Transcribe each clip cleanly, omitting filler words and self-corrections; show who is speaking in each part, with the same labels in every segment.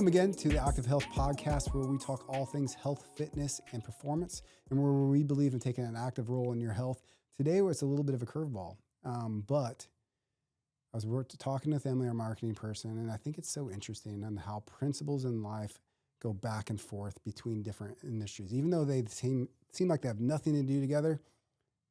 Speaker 1: Welcome again to the Active Health Podcast, where we talk all things health, fitness, and performance, and where we believe in taking an active role in your health. Today, it's a little bit of a curveball, but I was talking to Emily, our marketing person, and I think it's so interesting on how principles in life go back and forth between different industries. Even though they seem like they have nothing to do together,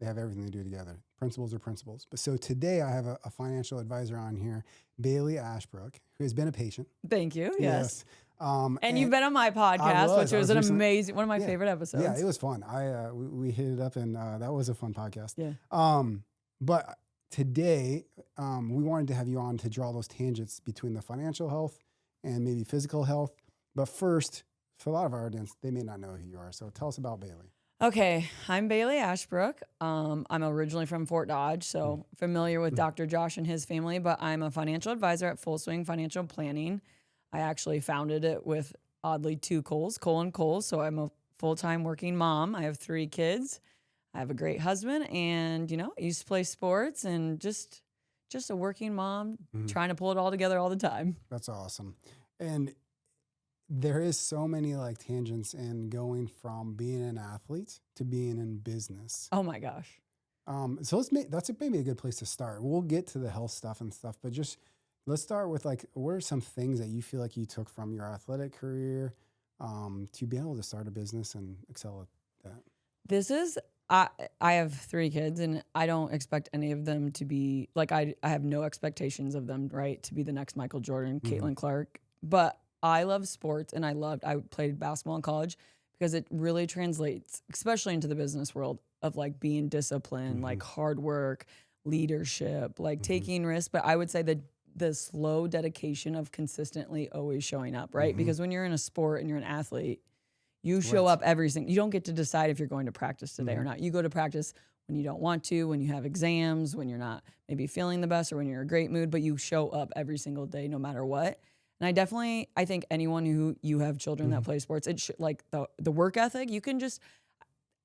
Speaker 1: they have everything to do together. Principles are principles. But so today I have a financial advisor on here, Baileigh Ashbrook, who has been a patient.
Speaker 2: Thank you. Yes.
Speaker 1: And
Speaker 2: you've been on my podcast, which was an amazing, one of my favorite episodes.
Speaker 1: Yeah, it was fun. We hit it up, and that was a fun podcast.
Speaker 2: Yeah.
Speaker 1: But today we wanted to have you on to draw those tangents between the financial health and maybe physical health. But first, for a lot of our audience, they may not know who you are. So tell us about Baileigh.
Speaker 2: Okay, I'm Baileigh Ashbrook. I'm originally from Fort Dodge, so familiar with Dr. Josh and his family, but I'm a financial advisor at Full Swing Financial Planning. I actually founded it with, oddly, two Coles, Cole and Cole, so I'm a full-time working mom. I have 3 kids. I have a great husband, and, I used to play sports and just a working mom trying to pull it all together all the time.
Speaker 1: That's awesome. And there is so many tangents in going from being an athlete to being in business.
Speaker 2: Oh my gosh.
Speaker 1: So that's maybe a good place to start. We'll get to the health stuff and stuff, but just let's start with what are some things that you feel like you took from your athletic career to be able to start a business and excel at that?
Speaker 2: I have 3 kids, and I don't expect any of them to be I have no expectations of them, right, to be the next Michael Jordan, Caitlin Clark, but I love sports, and I played basketball in college because it really translates, especially into the business world, of being disciplined, hard work, leadership, taking risks. But I would say the slow dedication of consistently always showing up, right? Because when you're in a sport and you're an athlete, you show up you don't get to decide if you're going to practice today or not. You go to practice when you don't want to, when you have exams, when you're not maybe feeling the best, or when you're in a great mood, but you show up every single day no matter what. And I think anyone who you have children that play sports, the work ethic, you can just,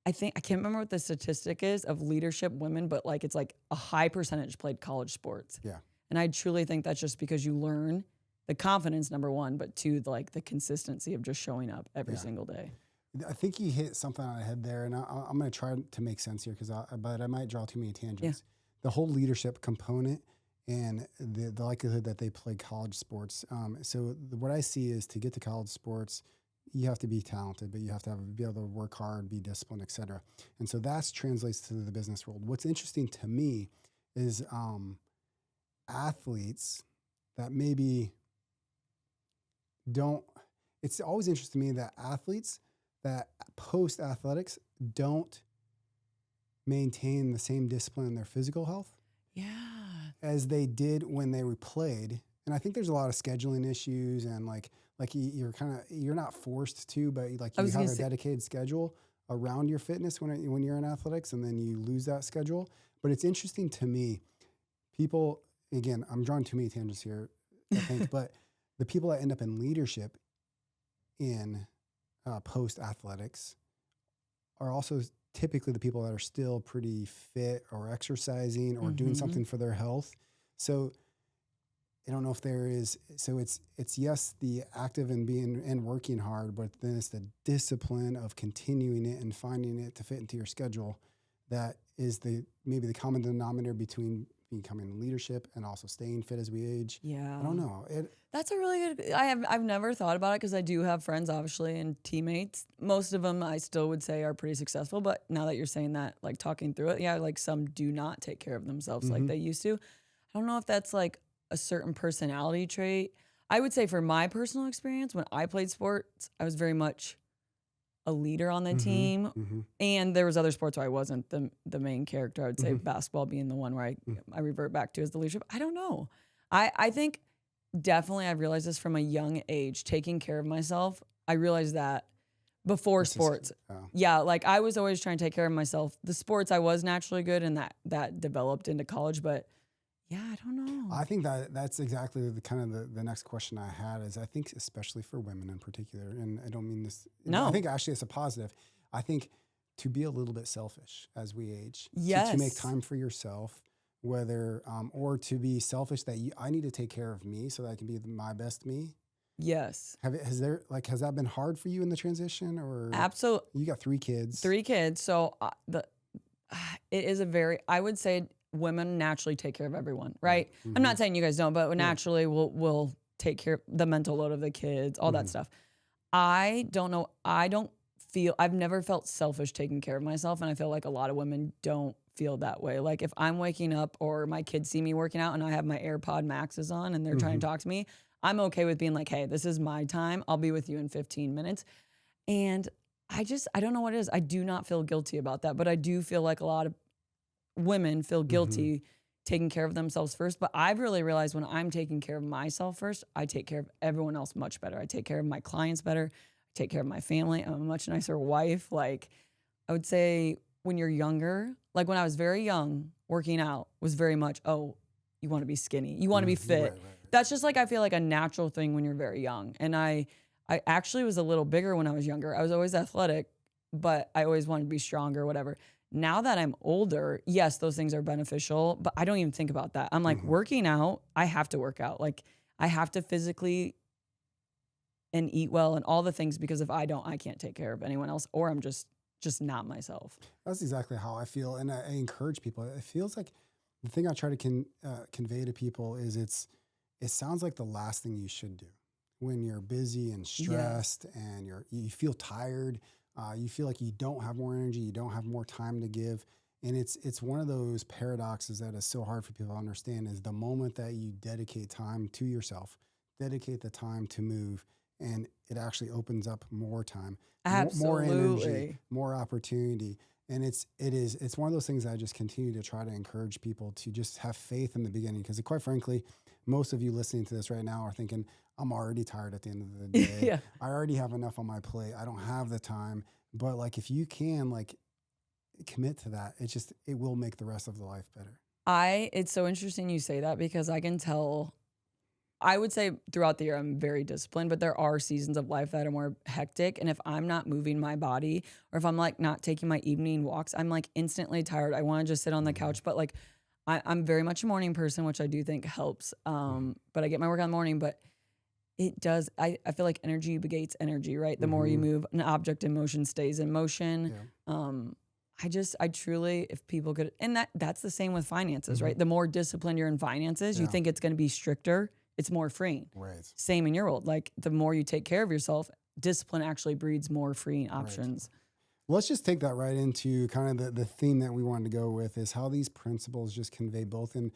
Speaker 2: I can't remember what the statistic is of leadership women, but it's a high percentage played college sports.
Speaker 1: Yeah.
Speaker 2: And I truly think that's just because you learn the confidence, number one, but 2, the consistency of just showing up every single day.
Speaker 1: I think you hit something on the head there, and I'm going to try to make sense here but I might draw too many tangents. Yeah. The whole leadership component and the likelihood that they play college sports. So what I see is, to get to college sports, you have to be talented, but you have to be able to work hard, be disciplined, et cetera. And so that translates to the business world. What's interesting to me is athletes that maybe don't, it's always interesting to me that athletes that post athletics don't maintain the same discipline in their physical health.
Speaker 2: Yeah.
Speaker 1: As they did when they were played. And I think there's a lot of scheduling issues, and you're not forced to, but you have a dedicated schedule around your fitness when you're in athletics, and then you lose that schedule. But it's interesting to me, people, again, I'm drawing too many tangents here, I think, but the people that end up in leadership in post athletics are also typically the people that are still pretty fit or exercising or doing something for their health. So I don't know if there is, so it's yes, the active and being and working hard, but then it's the discipline of continuing it and finding it to fit into your schedule. That is maybe the common denominator between becoming leadership and also staying fit as we age.
Speaker 2: Yeah.
Speaker 1: I don't know.
Speaker 2: That's a really good, I've never thought about it, because I do have friends, obviously, and teammates. Most of them I still would say are pretty successful, but now that you're saying that, talking through it, some do not take care of themselves like they used to. I don't know if that's a certain personality trait. I would say, for my personal experience, when I played sports, I was very much a leader on the team. And there was other sports where I wasn't the main character. I would say basketball being the one where I revert back to as the leadership. I don't know. I think definitely I've realized this from a young age, taking care of myself. I realized that before sports. Yeah, I was always trying to take care of myself. The sports I was naturally good, and that developed into college, but yeah, I don't know.
Speaker 1: I think that's exactly the next question I had is, I think especially for women in particular, and I don't mean this. No. I think actually it's a positive. I think to be a little bit selfish as we age.
Speaker 2: Yes.
Speaker 1: To make time for yourself, whether, or to be selfish that I need to take care of me so that I can be my best me.
Speaker 2: Yes.
Speaker 1: Has that been hard for you in the transition, or
Speaker 2: Absolutely?
Speaker 1: You got 3 kids.
Speaker 2: 3 kids. So it is I would say women naturally take care of everyone, right? I'm not saying you guys don't, but naturally we'll take care of the mental load of the kids, all that stuff. I don't know. I've never felt selfish taking care of myself. And I feel like a lot of women don't feel that way. Like if I'm waking up or my kids see me working out and I have my AirPod Maxes on and they're trying to talk to me, I'm okay with being like, hey, this is my time. I'll be with you in 15 minutes. And I don't know what it is. I do not feel guilty about that, but I do feel like a lot of women feel guilty taking care of themselves first. But I've really realized when I'm taking care of myself first, I take care of everyone else much better. I take care of my clients better. I take care of my family. I'm a much nicer wife. Like I would say when you're younger, like when I was very young, working out was very much, oh, you want to be skinny. You want to be fit. Right. That's just like, I feel like a natural thing when you're very young. And I actually was a little bigger when I was younger. I was always athletic, but I always wanted to be stronger, whatever. Now that I'm older, yes, those things are beneficial, but I don't even think about that. I'm like working out, I have to work out. Like I have to physically and eat well and all the things, because if I don't, I can't take care of anyone else, or I'm just not myself.
Speaker 1: That's exactly how I feel. And I encourage people. It feels like the thing I try to convey to people is it sounds like the last thing you should do when you're busy and stressed and you feel tired. You feel like you don't have more energy, you don't have more time to give. And it's one of those paradoxes that is so hard for people to understand, is the moment that you dedicate time to yourself, dedicate the time to move, and it actually opens up more time, more energy, more opportunity. And it's one of those things that I just continue to try to encourage people to just have faith in the beginning. Because quite frankly, most of you listening to this right now are thinking, I'm already tired at the end of the day. I already have enough on my plate. I don't have the time. But like, if you can like commit to that, it will make the rest of the life better.
Speaker 2: It's so interesting you say that, because I can tell, I would say throughout the year, I'm very disciplined, but there are seasons of life that are more hectic. And if I'm not moving my body, or if I'm like not taking my evening walks, I'm like instantly tired. I want to just sit on the couch, but like I'm very much a morning person, which I do think helps. But I get my work in the morning, but it does. I feel like energy begets energy, right? The more you move, an object in motion stays in motion. I truly, if people could, and that's the same with finances, right? The more disciplined you're in finances, you think it's going to be stricter. It's more freeing.
Speaker 1: Right.
Speaker 2: Same in your world. Like the more you take care of yourself, discipline actually breeds more freeing options.
Speaker 1: Well, let's just take that right into kind of the theme that we wanted to go with, is how these principles just convey both in,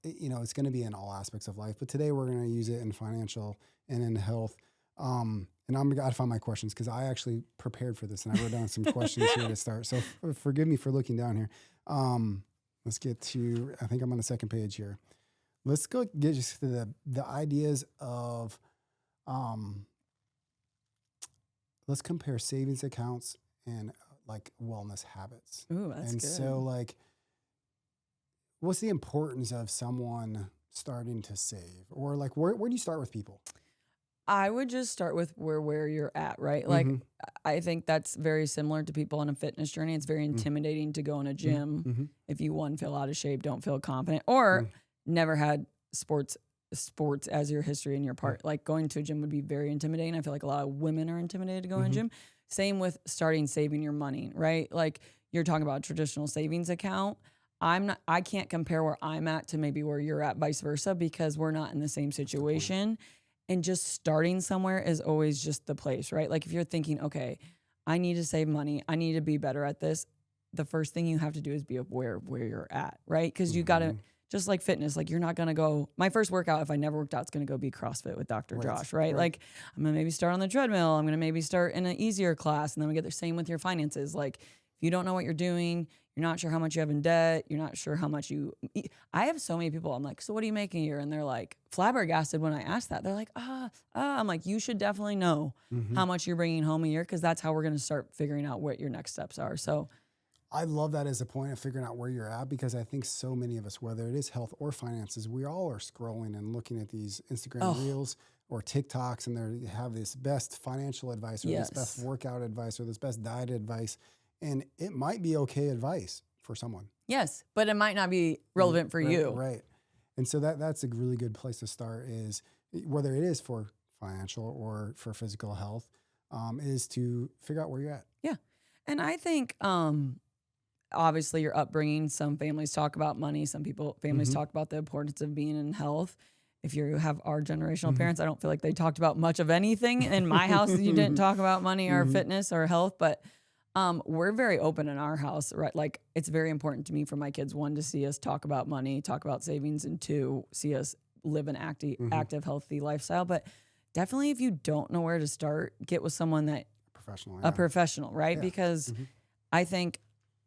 Speaker 1: it's going to be in all aspects of life, but today we're going to use it in financial and in health. And I'm going to find my questions, because I actually prepared for this and I wrote down some questions here to start. So forgive me for looking down here. Let's get to, I think I'm on the second page here. Let's go get just to the ideas of, let's compare savings accounts and like wellness habits.
Speaker 2: Ooh, that's good.
Speaker 1: So like, what's the importance of someone starting to save, or like, where do you start with people?
Speaker 2: I would just start with where you're at, right? Like, I think that's very similar to people on a fitness journey. It's very intimidating to go in a gym if you, one, feel out of shape, don't feel confident, or never had sports as your history and your part. Like going to a gym would be very intimidating. I feel like a lot of women are intimidated to go in a gym. Same with starting saving your money, right? Like you're talking about a traditional savings account. I can't compare where I'm at to maybe where you're at, vice versa, because we're not in the same situation. And just starting somewhere is always just the place, right? Like if you're thinking, okay, I need to save money, I need to be better at this, the first thing you have to do is be aware of where you're at, right? Because you got to, just like fitness, like you're not going to go, my first workout, if I never worked out, it's going to go be CrossFit with Dr. Josh, right? Like I'm going to maybe start on the treadmill. I'm going to maybe start in an easier class. And then we get the same with your finances. Like if you don't know what you're doing, you're not sure how much you have in debt, you're not sure how much you eat. I have so many people, I'm like, so what are you making a year? And they're like flabbergasted when I ask that. They're like, I'm like, you should definitely know how much you're bringing home a year, because that's how we're going to start figuring out what your next steps are. So
Speaker 1: I love that as a point of figuring out where you're at, because I think so many of us, whether it is health or finances, we all are scrolling and looking at these Instagram reels or TikToks, and they have this best financial advice, or this best workout advice, or this best diet advice. And it might be okay advice for someone.
Speaker 2: Yes, but it might not be relevant for you.
Speaker 1: Right. And so that's a really good place to start, is whether it is for financial or for physical health, is to figure out where you're at.
Speaker 2: Yeah. And I think, obviously your upbringing, some families talk about money. Families talk about the importance of being in health. If you have our generational parents, I don't feel like they talked about much of anything in my house. You didn't talk about money or fitness or health, but we're very open in our house, right? Like it's very important to me for my kids, one, to see us talk about money, talk about savings, and two, see us live an active, healthy lifestyle. But definitely if you don't know where to start, get with someone that a professional, right? Yeah. Because I think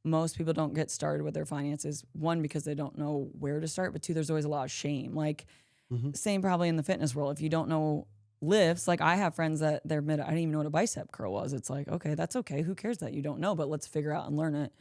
Speaker 2: most people don't get started with their finances. One, because they don't know where to start, but two, there's always a lot of shame. Like same probably in the fitness world. If you don't know lifts, like I have friends that I didn't even know what a bicep curl was. It's like, okay, that's okay. Who cares that you don't know, but let's figure out and learn it.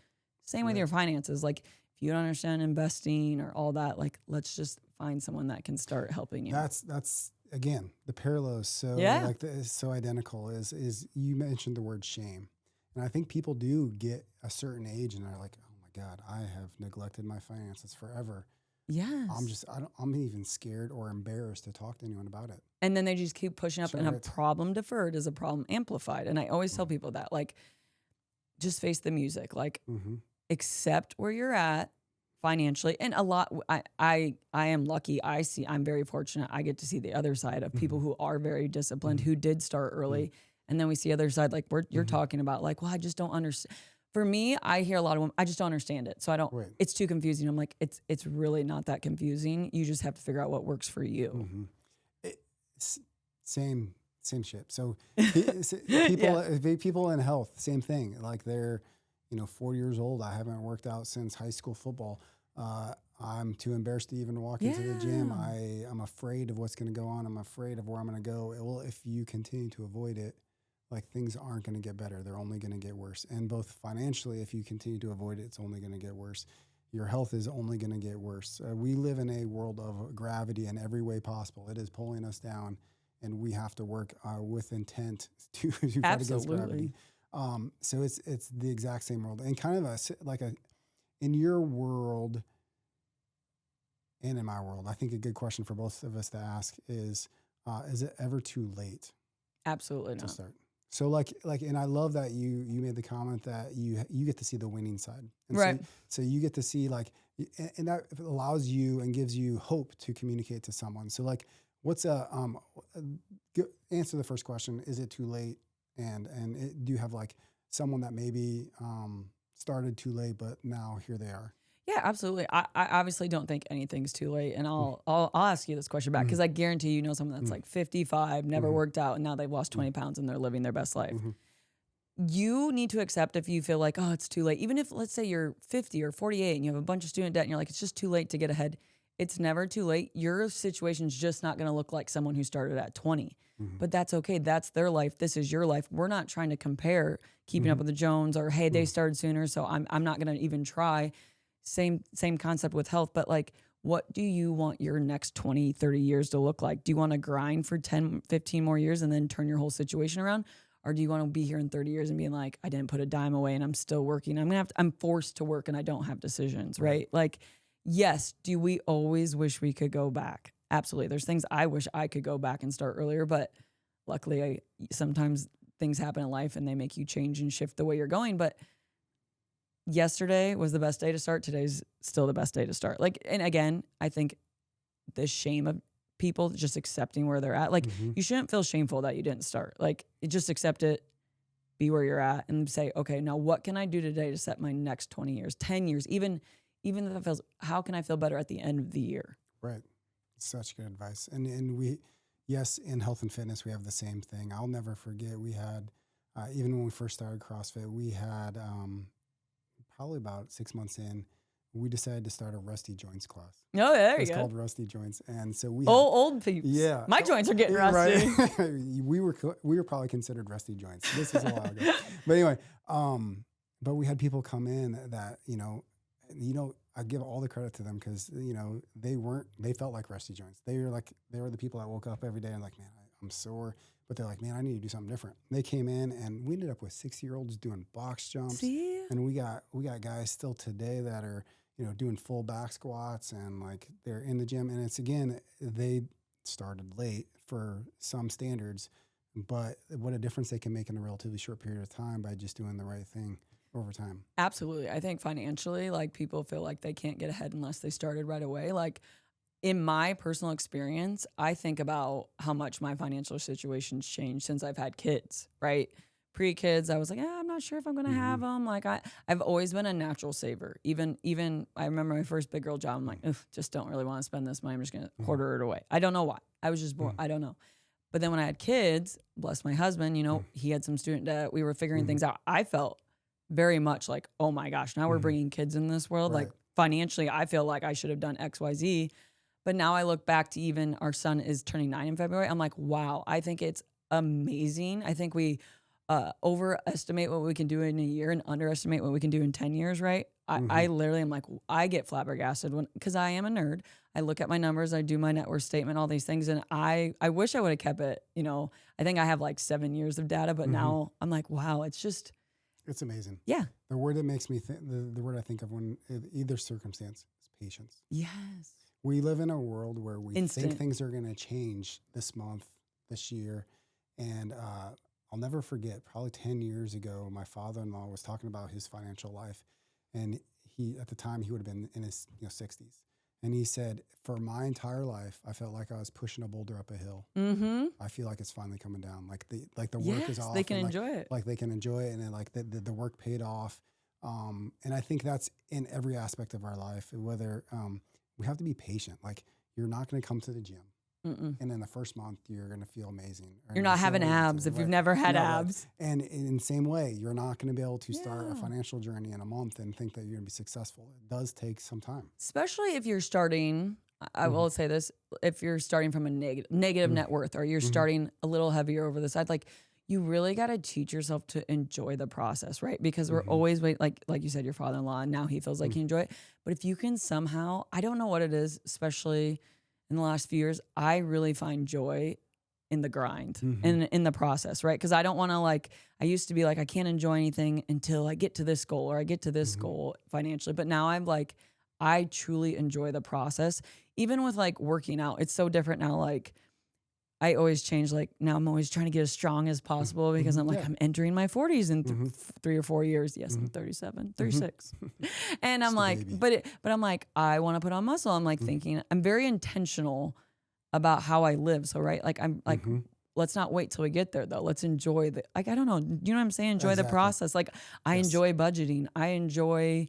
Speaker 2: Same with your finances. Like if you don't understand investing or all that, like let's just find someone that can start helping you.
Speaker 1: That's again, the parallels. So like so identical is you mentioned the word shame. And I think people do get a certain age and they're like, oh my God, I have neglected my finances forever.
Speaker 2: Yes.
Speaker 1: I'm even scared or embarrassed to talk to anyone about it.
Speaker 2: And then they just keep pushing up, and a problem deferred is a problem amplified. And I always tell people that, like, just face the music, like accept where you're at financially. And a lot, I am lucky. I'm very fortunate. I get to see the other side of people who are very disciplined, who did start early. And then we see the other side, like you're talking about, like, well, I just don't understand. For me, I hear a lot of women, I just don't understand it. So I don't, it's too confusing. I'm like, it's really not that confusing. You just have to figure out what works for you.
Speaker 1: Same shit. So people in health, same thing. Like they're, 4 years old. I haven't worked out since high school football. I'm too embarrassed to even walk into the gym. I'm afraid of what's going to go on. I'm afraid of where I'm going to go. Well, if you continue to avoid it, like things aren't going to get better. They're only going to get worse. And both financially, if you continue to avoid it, it's only going to get worse. Your health is only going to get worse. We live in a world of gravity in every way possible. It is pulling us down, and we have to work with intent to fight against gravity. So it's the exact same world. And kind of in your world and in my world, I think a good question for both of us to ask is it ever too late?
Speaker 2: Absolutely not.
Speaker 1: To start? So and I love that you made the comment that you get to see the winning side. And
Speaker 2: right.
Speaker 1: So you get to see and that allows you and gives you hope to communicate to someone. So what's answer the first question. Is it too late? And do you have someone that maybe started too late, but now here they are?
Speaker 2: Yeah, absolutely. I obviously don't think anything's too late, and I'll ask you this question back because I guarantee someone that's 55, never worked out, and now they've lost 20 pounds and they're living their best life. You need to accept if you feel like, oh, it's too late. Even if, let's say you're 50 or 48 and you have a bunch of student debt and you're like, it's just too late to get ahead. It's never too late. Your situation's just not going to look like someone who started at 20. But that's okay. That's their life. This is your life. We're not trying to compare keeping up with the Jones or, hey, they started sooner, so I'm not going to even try. Same concept with health, but what do you want your next 20, 30 years to look like? Do you want to grind for 10, 15 more years and then turn your whole situation around? Or do you want to be here in 30 years and being like, I didn't put a dime away and I'm still working. I'm forced to work and I don't have decisions, right? Yes, do we always wish we could go back? Absolutely. There's things I wish I could go back and start earlier, but luckily sometimes things happen in life and they make you change and shift the way you're going. But yesterday was the best day to start. Today's still the best day to start. And again, I think the shame of people just accepting where they're at. You shouldn't feel shameful that you didn't start. You just accept it, be where you're at, and say, okay, now what can I do today to set my next 20 years, 10 years, even if it feels, how can I feel better at the end of the year?
Speaker 1: Right. Such good advice. And we, yes, in health and fitness, we have the same thing. I'll never forget, we had, even when we first started CrossFit, we had, probably about 6 months in, we decided to start a rusty joints class.
Speaker 2: Oh, there you go.
Speaker 1: It's called Rusty Joints. And so we
Speaker 2: old people. Yeah. My joints are getting rusty.
Speaker 1: Right. we were probably considered rusty joints. This is a while ago. But anyway, but we had people come in that, I give all the credit to them because, they felt like rusty joints. They were the people that woke up every day and man, I'm sore. But they're like, man, I need to do something different. They came in and we ended up with 60-year-olds doing box jumps.
Speaker 2: See?
Speaker 1: And we got guys still today that are, doing full back squats and they're in the gym. And it's, again, they started late, for some standards, but what a difference they can make in a relatively short period of time by just doing the right thing over time.
Speaker 2: Absolutely. I think financially, like people feel like they can't get ahead unless they started right away. Like in my personal experience, I think about how much my financial situation's changed since I've had kids, right? Pre-kids, I was like, I'm not sure if I'm going to have them. Like I've always been a natural saver. Even I remember my first big girl job. I'm like, just don't really want to spend this money. I'm just going to quarter it away. I don't know why. I was just born. I don't know. But then when I had kids, bless my husband, you know, he had some student debt. We were figuring things out. I felt very much like, oh my gosh, now we're bringing kids in this world. Like financially, I feel like I should have done X, Y, Z. But now I look back to even our son is turning 9 in February. I'm like, wow, I think it's amazing. I think we overestimate what we can do in a year and underestimate what we can do in 10 years, right? I literally am like, I get flabbergasted because I am a nerd. I look at my numbers, I do my net worth statement, all these things. And I wish I would have kept it, you know, I think I have like 7 years of data, but now I'm like, wow, it's
Speaker 1: amazing.
Speaker 2: Yeah.
Speaker 1: The word that makes me think, the word I think of when either circumstance is patience.
Speaker 2: Yes.
Speaker 1: We live in a world where we think things are going to change this month, this year. And I'll never forget, probably 10 years ago, my father-in-law was talking about his financial life. And at the time, he would have been in his 60s. And he said, for my entire life, I felt like I was pushing a boulder up a hill. I feel like it's finally coming down. Like the work is off.
Speaker 2: They can enjoy it.
Speaker 1: Like they can enjoy it. And then like the work paid off. And I think that's in every aspect of our life, whether we have to be patient. Like you're not going to come to the gym. And in the first month, you're going to feel amazing.
Speaker 2: You're not having abs if you've never had abs.
Speaker 1: Right. And in the same way, you're not going to be able to start a financial journey in a month and think that you're going to be successful. It does take some time.
Speaker 2: Especially if you're starting, I will say this, if you're starting from a negative net worth or you're starting a little heavier over the side, like you really got to teach yourself to enjoy the process, right? Because we're always like you said, your father-in-law, and now he feels like he enjoy it. But if you can somehow, I don't know what it is, especially in the last few years, I really find joy in the grind and in the process, right? Because I don't want to I used to be like, I can't enjoy anything until I get to this goal or I get to this goal financially. But now I'm like, I truly enjoy the process. Even with working out, it's so different now. Like I always change, now I'm always trying to get as strong as possible because I'm I'm entering my 40s in 3 or 4 years. Yes, I'm 37, 36. And I'm but I'm like, I want to put on muscle. I'm thinking, I'm very intentional about how I live. So, right, I'm let's not wait till we get there though. Let's enjoy I don't know. You know what I'm saying? Enjoy the process. I enjoy budgeting. I enjoy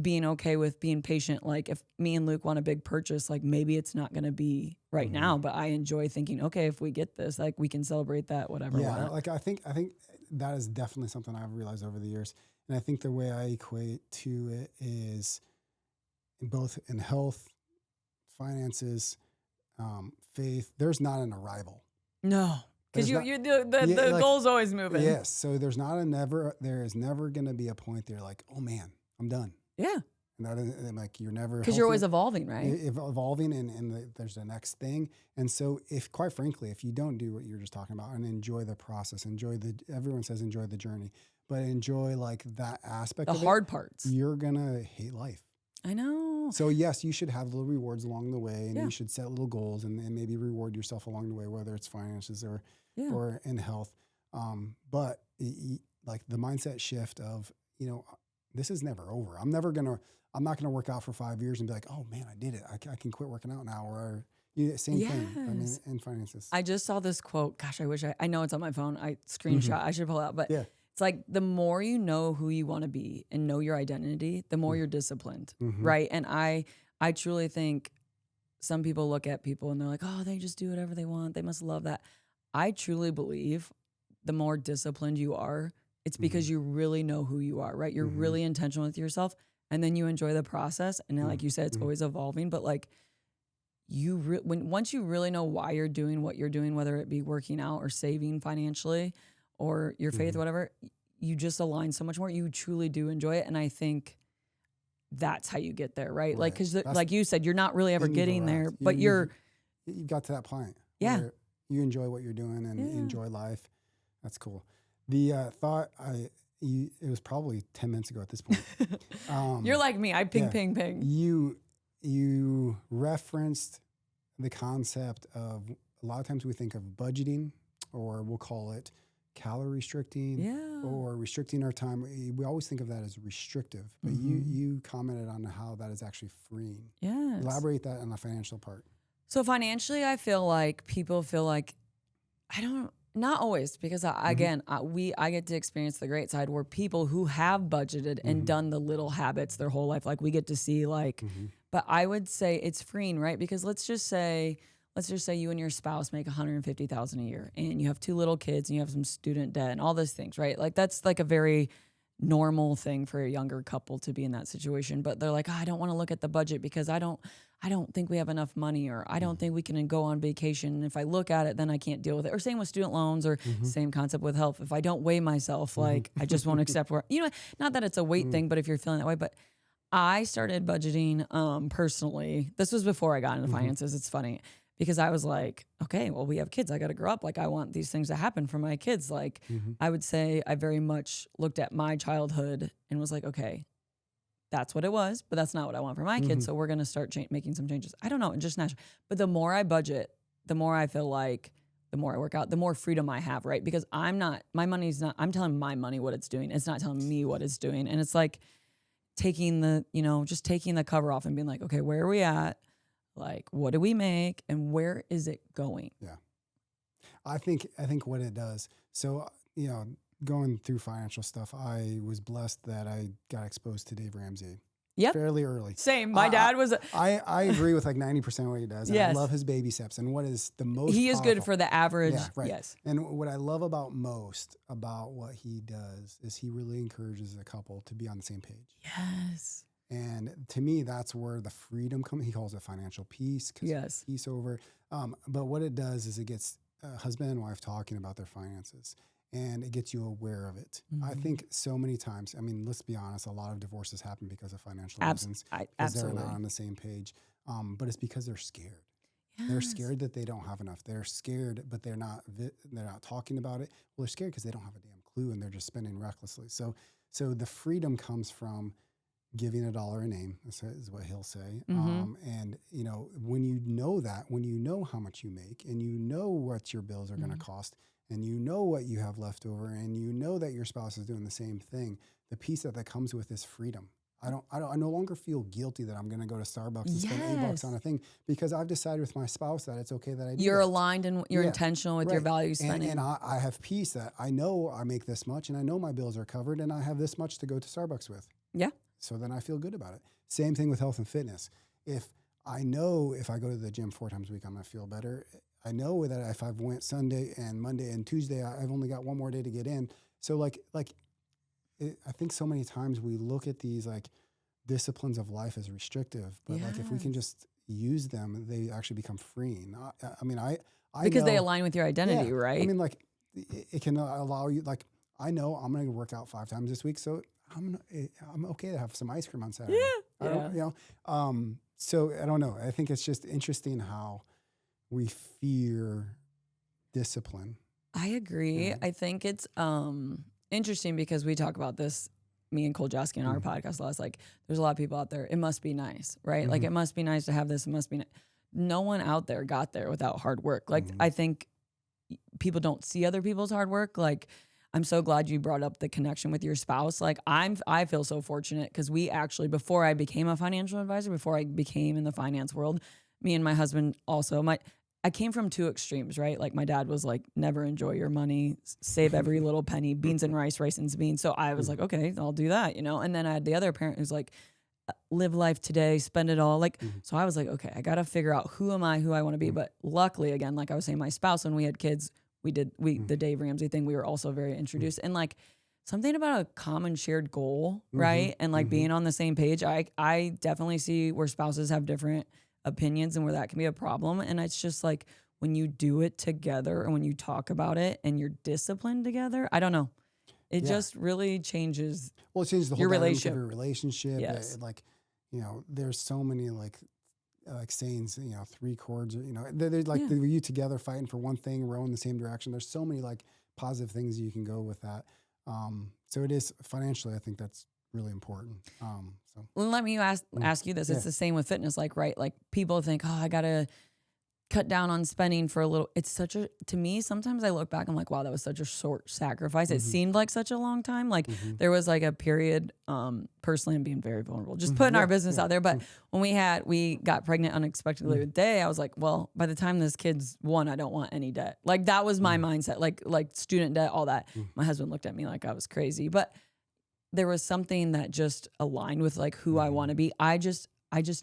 Speaker 2: being okay with being patient. Like if me and Luke want a big purchase, maybe it's not going to be right now, but I enjoy thinking, okay, if we get this, we can celebrate that, whatever.
Speaker 1: Yeah. I think that is definitely something I've realized over the years. And I think the way I equate to it is both in health, finances, faith, there's not an arrival.
Speaker 2: No. Because the goal's always moving.
Speaker 1: Yes. So there is never going to be a point there oh man, I'm done.
Speaker 2: Yeah.
Speaker 1: And that is you're never,
Speaker 2: because you're always evolving, right?
Speaker 1: Evolving and there's the next thing. And so quite frankly, if you don't do what you're just talking about and enjoy the process, everyone says enjoy the journey, but enjoy that aspect of
Speaker 2: the hard parts,
Speaker 1: you're going to hate life.
Speaker 2: I know.
Speaker 1: So yes, you should have little rewards along the way and you should set little goals and maybe reward yourself along the way, whether it's finances or in health. But the mindset shift of, this is never over. I'm not going to work out for 5 years and be like, oh man, I did it. I can quit working out now. Or same thing. I mean, in finances.
Speaker 2: I just saw this quote. Gosh, I wish I know it's on my phone. I screenshot. I should pull it out. But it's the more you know who you want to be and know your identity, the more you're disciplined. Right. And I truly think some people look at people and they're like, oh, they just do whatever they want. They must love that. I truly believe the more disciplined you are, it's because you really know who you are, right? You're really intentional with yourself, and then you enjoy the process. And then, like you said, it's always evolving. But once you really know why you're doing what you're doing, whether it be working out or saving financially or your faith, whatever, you just align so much more. You truly do enjoy it, and I think that's how you get there, right? Because like you said, you're not really ever getting there, but you
Speaker 1: got to that point.
Speaker 2: Yeah,
Speaker 1: where you enjoy what you're doing and enjoy life. That's cool. The thought it was probably 10 minutes ago at this point.
Speaker 2: You're like me. I ping.
Speaker 1: You referenced the concept of a lot of times we think of budgeting, or we'll call it calorie restricting or restricting our time. We always think of that as restrictive, but you commented on how that is actually freeing.
Speaker 2: Yes.
Speaker 1: Elaborate that on the financial part.
Speaker 2: So financially, I feel like people feel like, not always, because I get to experience the great side where people who have budgeted and done the little habits their whole life, like we get to see but I would say it's freeing, right? Because let's just say you and your spouse make $150,000 a year and you have 2 little kids and you have some student debt and all those things, right? Like that's like a very normal thing for a younger couple to be in that situation. But they're like, I don't want to look at the budget because I don't think we have enough money, or I don't think we can go on vacation. And if I look at it, then I can't deal with it. Or same with student loans, or same concept with health. If I don't weigh myself, like I just won't accept where, not that it's a weight thing, but if you're feeling that way. But I started budgeting personally. This was before I got into finances. It's funny. Because I was like, okay, well, we have kids. I got to grow up. Like, I want these things to happen for my kids. Like, I would say I very much looked at my childhood and was like, okay, that's what it was, but that's not what I want for my kids. So we're going to start making some changes. I don't know, just natural. But the more I budget, the more I feel like, the more I work out, the more freedom I have, right? Because I'm telling my money what it's doing. It's not telling me what it's doing. And it's like taking just taking the cover off and being like, okay, where are we at? Like, what do we make and where is it going?
Speaker 1: Yeah. I think what it does. So, going through financial stuff, I was blessed that I got exposed to Dave Ramsey.
Speaker 2: Yep.
Speaker 1: Fairly early.
Speaker 2: Same. My dad was.
Speaker 1: I agree with like 90% of what he does.
Speaker 2: Yes.
Speaker 1: I love his baby steps. And what is the most
Speaker 2: He is
Speaker 1: powerful,
Speaker 2: good for the average.
Speaker 1: Yeah, right.
Speaker 2: Yes.
Speaker 1: And what I love most about what he does is he really encourages a couple to be on the same page.
Speaker 2: Yes.
Speaker 1: And to me, that's where the freedom comes. He calls it financial peace.
Speaker 2: Yes.
Speaker 1: Peace over. But what it does is it gets husband and wife talking about their finances, and it gets you aware of it. I think so many times, let's be honest, a lot of divorces happen because of financial reasons. Because they're not on the same page. But it's because they're scared. Yes. They're scared that they don't have enough. They're scared, but they're not talking about it. Well, they're scared because they don't have a damn clue, and they're just spending recklessly. So the freedom comes from giving $1 a name, is what he'll say. And when you know that, when you know how much you make, and you know what your bills are going to cost, and you know what you have left over, and you know that your spouse is doing the same thing, the peace that comes with is freedom. I no longer feel guilty that I'm going to go to Starbucks and spend $8 on a thing, because I've decided with my spouse that it's okay that I do.
Speaker 2: You're aligned and you're intentional with your value spending.
Speaker 1: And I have peace that I know I make this much, and I know my bills are covered, and I have this much to go to Starbucks with. Yeah. So then I feel good about it. Same thing with health and fitness. If I know if I go to the gym 4 times a week, I'm going to feel better. I know that if I've went Sunday and Monday and Tuesday, I've only got one more day to get in. So I think so many times we look at these like disciplines of life as restrictive, but like if we can just use them, they actually become freeing. I
Speaker 2: because
Speaker 1: know,
Speaker 2: they align with your identity, right?
Speaker 1: It can allow you, like, I know I'm going to work out 5 times this week, so I'm okay to have some ice cream on Saturday. So I don't know. I think it's just interesting how we fear discipline.
Speaker 2: I agree. Yeah. I think it's interesting because we talk about this, me and Cole Josky on our podcast last, like there's a lot of people out there. It must be nice, right? Like it must be nice to have this. It must be no one out there got there without hard work. Like I think people don't see other people's hard work. Like I'm so glad you brought up the connection with your spouse. Like I feel so fortunate because we actually, before I became a financial advisor, before I became in the finance world, me and my husband also, I came from 2 extremes, right? Like my dad was like, never enjoy your money, save every little penny, beans and rice and beans. So I was like, okay, I'll do that, And then I had the other parent who's like, live life today, spend it all. Like, so I was like, okay, I got to figure out who am I, who I want to be. But luckily, again, like I was saying, my spouse, when we had kids, the Dave Ramsey thing, we were also very introduced. And like something about a common shared goal, right? And like being on the same page, I definitely see where spouses have different opinions and where that can be a problem. And it's just like when you do it together and when you talk about it and you're disciplined together, I don't know. It just really changes.
Speaker 1: Well, it changes the whole relationship. Of your relationship.
Speaker 2: Yes.
Speaker 1: There's so many like sayings, 3 chords, they're like they're you together fighting for one thing, rowing in the same direction. There's so many like positive things you can go with that. So it is financially, I think that's really important.
Speaker 2: Let me ask you this. It's the same with fitness, like, right? Like people think, oh, I gotta cut down on spending for a little. It's to me, sometimes I look back, I'm like, wow, that was such a short sacrifice. It seemed like such a long time. Like there was like a period, personally, I'm being very vulnerable, just putting our business out there. But when we got pregnant unexpectedly with Day, I was like, well, by the time this kid's 1, I don't want any debt. Like that was my mindset, like student debt, all that. My husband looked at me like I was crazy, but there was something that just aligned with like who I want to be. I just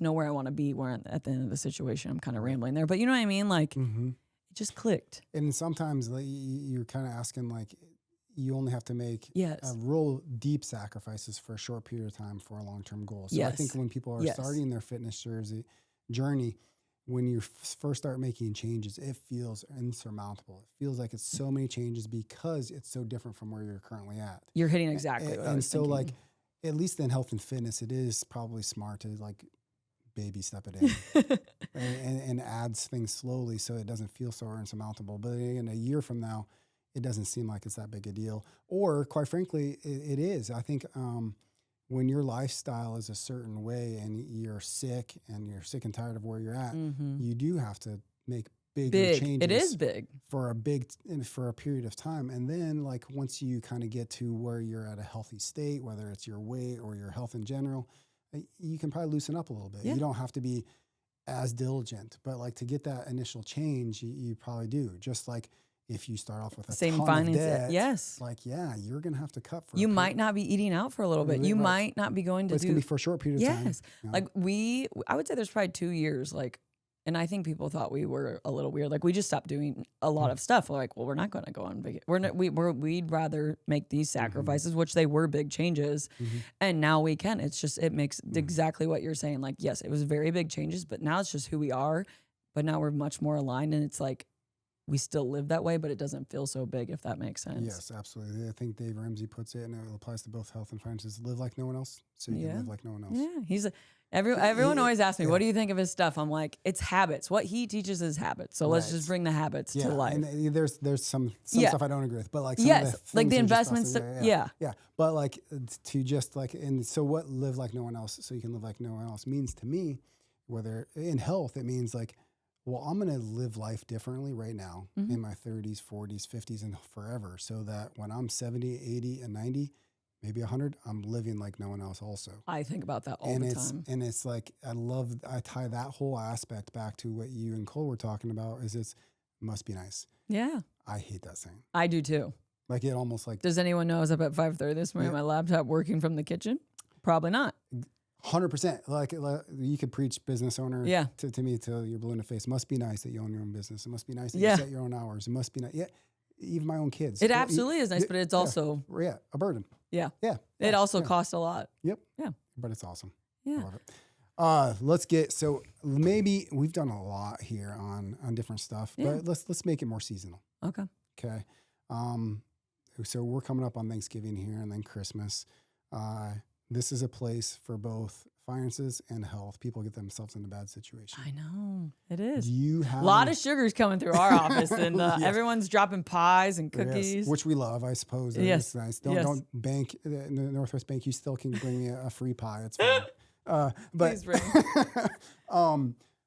Speaker 2: know where I want to be at the end of the situation. I'm kind of rambling there, but you know what I mean? Like it just clicked.
Speaker 1: And sometimes like, you're kind of asking like, you only have to make real deep sacrifices for a short period of time for a long-term goal. So I think when people are starting their fitness journey, when you first start making changes, it feels insurmountable. It feels like it's so many changes because it's so different from where you're currently at.
Speaker 2: You're hitting exactly what I was thinking.
Speaker 1: Like, at least in health and fitness, it is probably smart to like baby step it in and adds things slowly so it doesn't feel so insurmountable. But in a year from now, it doesn't seem like it's that big a deal. Or quite frankly, it is. I think when your lifestyle is a certain way and you're sick and tired of where you're at, you do have to make bigger changes.
Speaker 2: It is big
Speaker 1: for a period of time. And then like once you kind of get to where you're at a healthy state, whether it's your weight or your health in general, you can probably loosen up a little bit. You don't have to be as diligent, but like to get that initial change, you probably do. Just like if you start off with a ton of debt, like, you're going to have to cut for
Speaker 2: you might not be eating out for a little bit. You might not be going to
Speaker 1: it's going to be for a short period of time.
Speaker 2: Like I would say there's probably 2 years, like, and I think people thought we were a little weird. Like we just stopped doing a lot of stuff. We're like, well, we're not going to go on vacation. We'd rather make these sacrifices, which they were big changes. And now we can. It's just, it makes exactly what you're saying. Like, yes, it was very big changes, but now it's just who we are. But now we're much more aligned, and it's like, we still live that way, but it doesn't feel so big, if that makes sense.
Speaker 1: Yes, absolutely. I think Dave Ramsey puts it, and it applies to both health and finances. Live like no one else, so you can live like no one else.
Speaker 2: Yeah, everyone always asks me, what do you think of his stuff? I'm like, it's habits. What he teaches is habits. So let's just bring the habits to life.
Speaker 1: And there's some stuff I don't agree with, but like some of the
Speaker 2: like the investments.
Speaker 1: Yeah. But like to just like, and so what live like no one else, so you can live like no one else means to me, whether in health, it means like, well, I'm going to live life differently right now in my 30s, 40s, 50s, and forever, so that when I'm 70, 80, and 90, maybe 100, I'm living like no one else also.
Speaker 2: I think about that all the time.
Speaker 1: And it's like, I tie that whole aspect back to what you and Cole were talking about, is it must be nice.
Speaker 2: Yeah.
Speaker 1: I hate that saying.
Speaker 2: I do too.
Speaker 1: Like it almost like.
Speaker 2: Does anyone know I was up at 5:30 this morning, my laptop working from the kitchen? Probably not.
Speaker 1: 100%. Like you could preach business owner to me till you're blue in the face. It must be nice that you own your own business. It must be nice that you set your own hours. It must be nice. Yeah. Even my own kids.
Speaker 2: It absolutely is nice, but it's also
Speaker 1: a burden.
Speaker 2: Yeah.
Speaker 1: Yeah.
Speaker 2: It also costs a lot.
Speaker 1: Yep.
Speaker 2: Yeah.
Speaker 1: But it's awesome.
Speaker 2: Yeah.
Speaker 1: I love it. So maybe we've done a lot here on different stuff, but let's make it more seasonal.
Speaker 2: Okay.
Speaker 1: So we're coming up on Thanksgiving here and then Christmas. This is a place for both finances and health. People get themselves in a bad situation.
Speaker 2: I know. It is.
Speaker 1: Do you have
Speaker 2: a lot of sugars coming through our office, and everyone's dropping pies and cookies.
Speaker 1: Which we love, I suppose. It's nice. Don't bank in the Northwest Bank. You still can bring me a free pie. It's fine. But,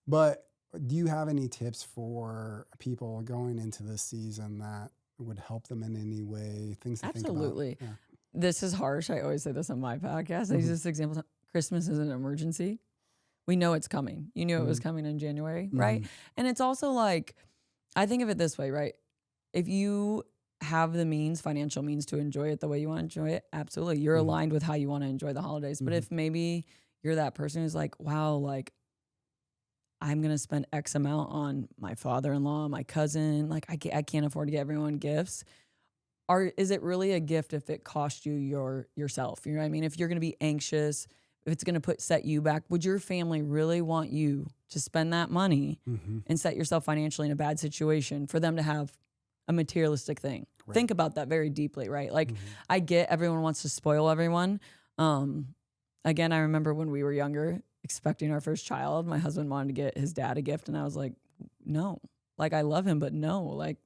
Speaker 1: but do you have any tips for people going into this season that would help them in any way? Things to think about?
Speaker 2: Absolutely. Yeah. This is harsh. I always say this on my podcast. I use this example. Christmas is an emergency. We know it's coming. You knew it was coming in January, right? And it's also like, I think of it this way, right? If you have the means, financial means to enjoy it the way you want to enjoy it, absolutely. You're aligned with how you want to enjoy the holidays. But if maybe you're that person who's like, wow, like I'm going to spend X amount on my father-in-law, my cousin, like I can't afford to get everyone gifts. Is it really a gift if it costs you yourself? You know what I mean? If you're going to be anxious, if it's going to set you back, would your family really want you to spend that money and set yourself financially in a bad situation for them to have a materialistic thing? Right. Think about that very deeply, right? Like I get everyone wants to spoil everyone. Again, I remember when we were younger, expecting our first child, my husband wanted to get his dad a gift, and I was like, no. Like I love him, but no. Like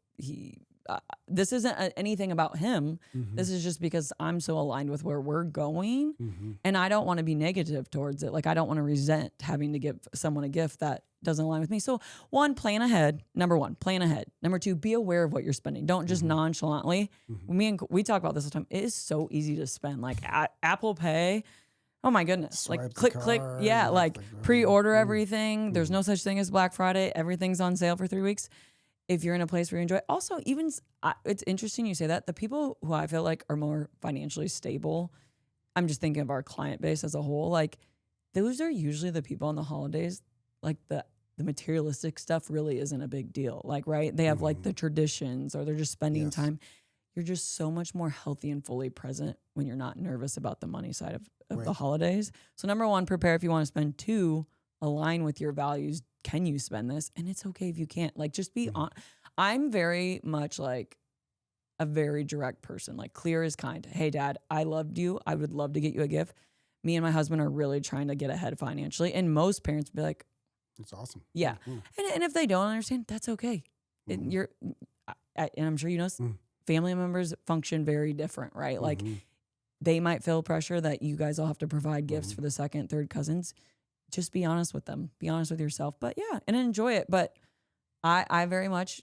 Speaker 2: this isn't anything about him. This is just because I'm so aligned with where we're going, and I don't want to be negative towards it. Like I don't want to resent having to give someone a gift that doesn't align with me. So plan ahead. Number one, plan ahead. Number two, be aware of what you're spending. Don't just nonchalantly. We talk about this all the time. It is so easy to spend. Like Apple Pay. Oh my goodness.
Speaker 1: Swipe
Speaker 2: like click. Yeah. Like pre-order everything. There's no such thing as Black Friday. Everything's on sale for 3 weeks. If you're in a place where you enjoy it. Also, even it's interesting you say that. The people who I feel like are more financially stable, I'm just thinking of our client base as a whole, like those are usually the people on the holidays, like the materialistic stuff really isn't a big deal. Like, right? They have like the traditions or they're just spending time. You're just so much more healthy and fully present when you're not nervous about the money side of the holidays. So number one, prepare if you want to spend. Two, align with your values. Can you spend this? And it's okay if you can't. Like, just be on. I'm very much like a very direct person, like clear as kind. Hey, Dad, I loved you. I would love to get you a gift. Me and my husband are really trying to get ahead financially. And most parents would be like,
Speaker 1: it's awesome.
Speaker 2: Yeah. And if they don't understand, that's okay. And I'm sure you know, family members function very different, right? Like they might feel pressure that you guys all have to provide gifts for the second, third cousins. Just be honest with them. Be honest with yourself. But yeah, and enjoy it. But I very much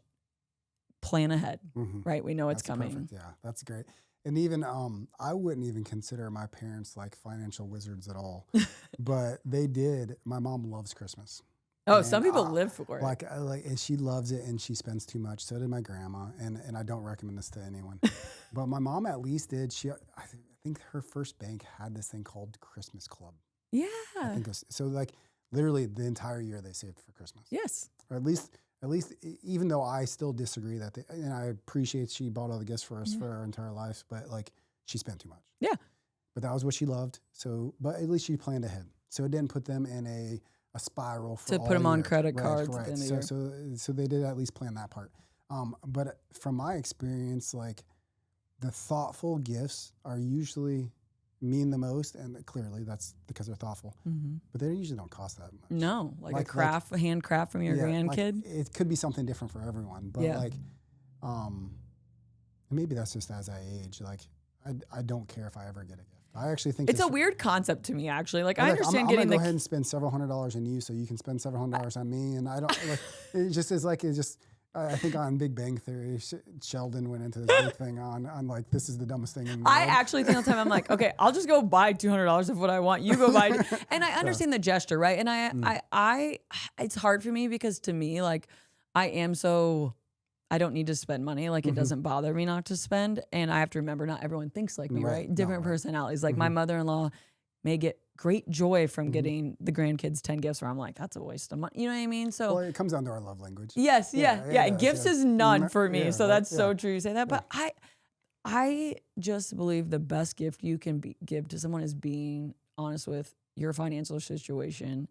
Speaker 2: plan ahead, right? We know it's coming.
Speaker 1: Perfect. Yeah, that's great. And even I wouldn't even consider my parents like financial wizards at all, but they did. My mom loves Christmas.
Speaker 2: Oh, and some people live for it.
Speaker 1: Like, and she loves it, and she spends too much. So did my grandma, and I don't recommend this to anyone. But my mom at least did. I think her first bank had this thing called Christmas Club.
Speaker 2: Yeah.
Speaker 1: I think it was, so like literally the entire year they saved for Christmas.
Speaker 2: Yes.
Speaker 1: Or at least, even though I still disagree that and I appreciate she bought all the gifts for us for our entire lives, but like she spent too much.
Speaker 2: Yeah.
Speaker 1: But that was what she loved. So, but at least she planned ahead. So it didn't put them in a spiral for
Speaker 2: to put them on credit cards.
Speaker 1: Right.
Speaker 2: At the end of the year.
Speaker 1: So they did at least plan that part. But from my experience, like the thoughtful gifts are usually mean the most, and clearly that's because they're thoughtful. But they usually don't cost that much.
Speaker 2: No, like a craft, handcraft from your grandkid.
Speaker 1: Like it could be something different for everyone, but like, maybe that's just as I age. Like, I don't care if I ever get a gift. I actually think
Speaker 2: it's a weird concept to me. Actually, like I understand getting
Speaker 1: I'm gonna go ahead and spend several $100s on you, so you can spend several $100s on me, and I don't like. It just is like it just. I think on Big Bang Theory, Sheldon went into this big thing on like, this is the dumbest thing in the world.
Speaker 2: I actually think all the time, I'm like, okay, I'll just go buy $200 of what I want. You go buy, and I understand the gesture, right? And I it's hard for me because to me, like, I don't need to spend money. Like, it doesn't bother me not to spend. And I have to remember, not everyone thinks like me, right? Different personalities. Like my mother-in-law may get great joy from getting the grandkids 10 gifts where I'm like, that's a waste of money. You know what I mean? So
Speaker 1: it comes down to our love language.
Speaker 2: Yes. Yeah. Gifts is none for me. So that's so true you say that. But I just believe the best gift you can give to someone is being honest with your financial situation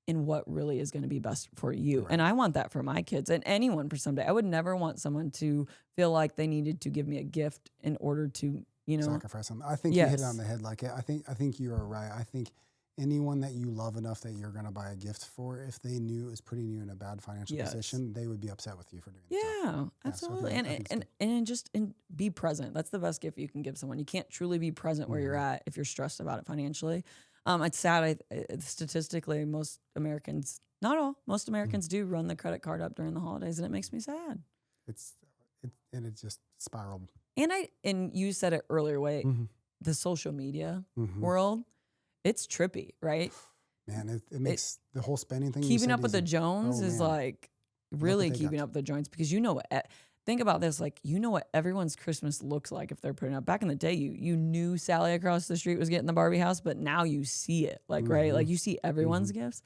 Speaker 2: and what really is going to be best for you. Right. And I want that for my kids and anyone for someday. I would never want someone to feel like they needed to give me a gift in order to,
Speaker 1: sacrifice them. I think you hit it on the head. Like, I think you are right. I think anyone that you love enough that you're going to buy a gift for, if they knew it was putting you in a bad financial position, they would be upset with you for doing that.
Speaker 2: Yeah, absolutely. And be present. That's the best gift you can give someone. You can't truly be present where you're at if you're stressed about it financially. It's sad. Statistically, most Americans, not all, most Americans do run the credit card up during the holidays, and it makes me sad.
Speaker 1: It just spiraled.
Speaker 2: And you said it earlier, the social media world, it's trippy, right?
Speaker 1: Man, it makes the whole spending thing.
Speaker 2: Keeping up with the Jones is like really keeping up with the Jones, because think about this, like, what everyone's Christmas looks like if they're putting up. Back in the day, you knew Sally across the street was getting the Barbie house, but now you see it, like, right? Like you see everyone's gifts.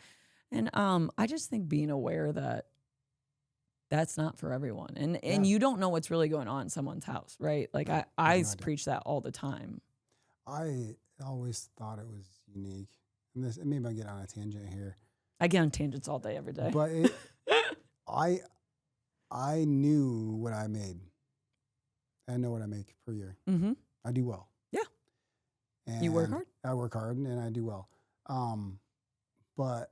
Speaker 2: And I just think being aware that that's not for everyone. And you don't know what's really going on in someone's house, right? Like I preach that all the time.
Speaker 1: I always thought it was unique. And maybe I get on a tangent here.
Speaker 2: I get on tangents all day, every day.
Speaker 1: But I knew what I made. I know what I make per year. I do well. Yeah. And
Speaker 2: you work hard?
Speaker 1: I work hard and I do well. But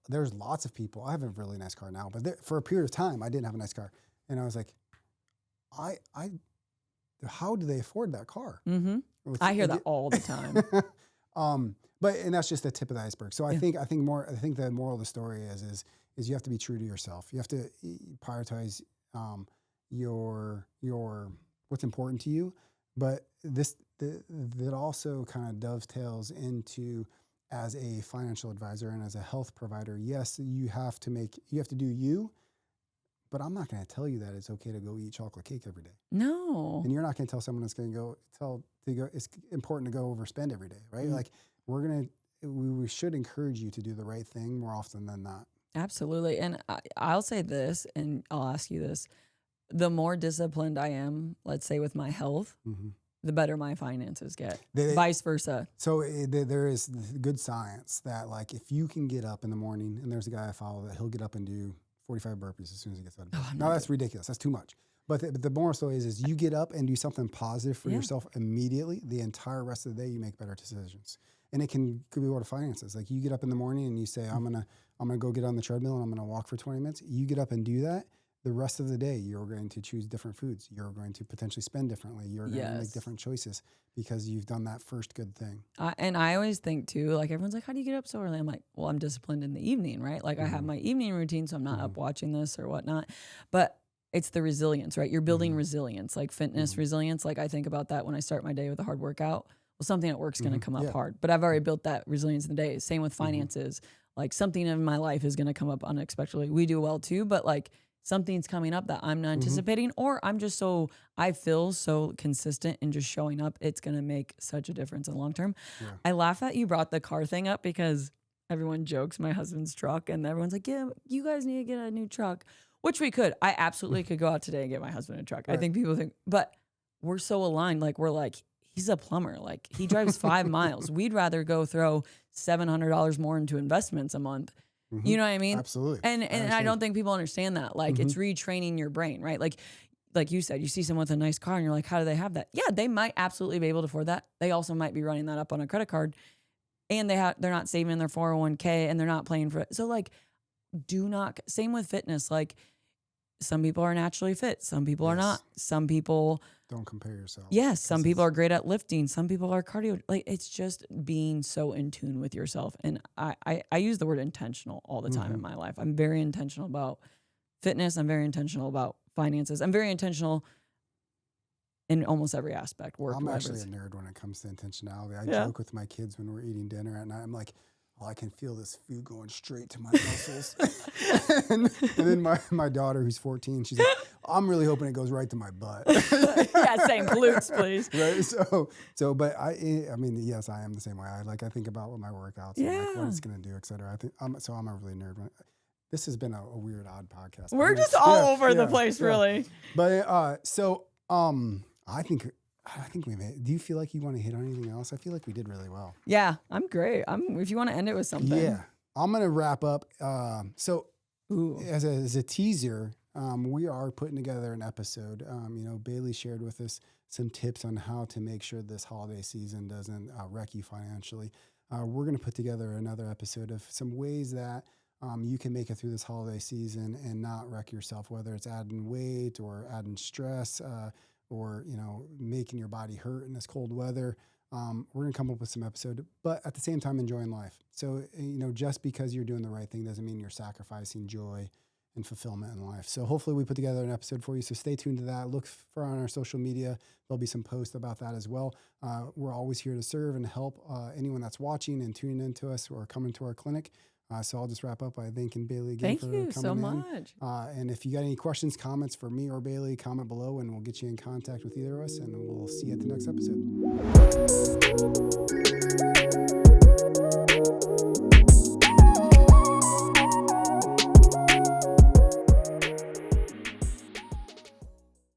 Speaker 1: there's lots of people. I have a really nice car now, but for a period of time, I didn't have a nice car. And I was like, how do they afford that car?
Speaker 2: Mm-hmm. I hear that all the time.
Speaker 1: And that's just the tip of the iceberg. So I think the moral of the story is you have to be true to yourself. You have to prioritize your what's important to you. But that also kind of dovetails into, as a financial advisor and as a health provider, yes, you have to do you, but I'm not going to tell you that it's okay to go eat chocolate cake every day.
Speaker 2: No.
Speaker 1: And you're not going to tell someone that's going to go it's important to go overspend every day, right? Mm-hmm. Like we should encourage you to do the right thing more often than not.
Speaker 2: Absolutely. And I'll say this, and I'll ask you this. The more disciplined I am, let's say with my health, mm-hmm. the better my finances get. Vice versa. So
Speaker 1: there is good science that, like, if you can get up in the morning, and there's a guy I follow that he'll get up and do 45 burpees as soon as he gets out of bed. Now that's ridiculous. That's too much. But the moral story is you get up and do something positive for yourself immediately. The entire rest of the day, you make better decisions. And it could be what finances. Like, you get up in the morning and you say, I'm gonna go get on the treadmill and I'm gonna walk for 20 minutes. You get up and do that. The rest of the day, you're going to choose different foods. You're going to potentially spend differently. You're going to make different choices because you've done that first good thing.
Speaker 2: And I always think too, like, everyone's like, how do you get up so early? I'm like, well, I'm disciplined in the evening, right? Like, mm-hmm. I have my evening routine, so I'm not up watching this or whatnot. But it's the resilience, right? You're building resilience, like fitness resilience. Like, I think about that when I start my day with a hard workout. Well, something at work's going to come up hard, but I've already built that resilience in the day. Same with finances. Like, something in my life is going to come up unexpectedly. We do well too, but like, something's coming up that I'm not anticipating, or I feel so consistent in just showing up. It's going to make such a difference in the long term. Yeah. I laugh that you brought the car thing up because everyone jokes my husband's truck, and everyone's like, yeah, you guys need to get a new truck, which we could. I absolutely could go out today and get my husband a truck. Right. I think people think, but we're so aligned. Like, we're like, he's a plumber. Like, he drives 5 miles. We'd rather go throw $700 more into investments a month. Mm-hmm. You know what I mean?
Speaker 1: Absolutely.
Speaker 2: And I don't think people understand that. Like, it's retraining your brain, right? Like you said, you see someone with a nice car and you're like, how do they have that? Yeah, they might absolutely be able to afford that. They also might be running that up on a credit card, and they're not saving in their 401k, and they're not playing for it. So, like, same with fitness. Like, some people are naturally fit. Some people are not. Some people
Speaker 1: don't compare yourself.
Speaker 2: Yes. Some people are great at lifting. Some people are cardio. Like, it's just being so in tune with yourself. And I use the word intentional all the time in my life. I'm very intentional about fitness. I'm very intentional about finances. I'm very intentional in almost every aspect.
Speaker 1: I'm actually a nerd when it comes to intentionality. I joke with my kids when we're eating dinner at night. I'm like, oh, I can feel this food going straight to my muscles. and then my daughter, who's 14, she's like, I'm really hoping it goes right to my butt.
Speaker 2: Yeah, same. Glutes, please.
Speaker 1: Right. So, but I mean, yes, I am the same way. I think about what my workouts are, like what it's going to do, et cetera. I'm a really nerd. This has been a weird, odd podcast.
Speaker 2: We're just all over the place, really.
Speaker 1: But I think we made. Do you feel like you want to hit on anything else? I feel like we did really well.
Speaker 2: Yeah, I'm great. If you want to end it with something.
Speaker 1: Yeah, I'm gonna wrap up. As a teaser, we are putting together an episode. Baileigh shared with us some tips on how to make sure this holiday season doesn't wreck you financially. We're gonna put together another episode of some ways that you can make it through this holiday season and not wreck yourself, whether it's adding weight or adding stress. Or making your body hurt in this cold weather. We're gonna come up with some episode, but at the same time enjoying life. So just because you're doing the right thing doesn't mean you're sacrificing joy and fulfillment in life. So hopefully we put together an episode for you. So stay tuned to that. Look for on our social media. There'll be some posts about that as well. We're always here to serve and help anyone that's watching and tuning into us or coming to our clinic. So I'll just wrap up by thanking Baileigh again for coming in. Thank you so much. And if you got any questions, comments for me or Baileigh, comment below and we'll get you in contact with either of us, and we'll see you at the next episode.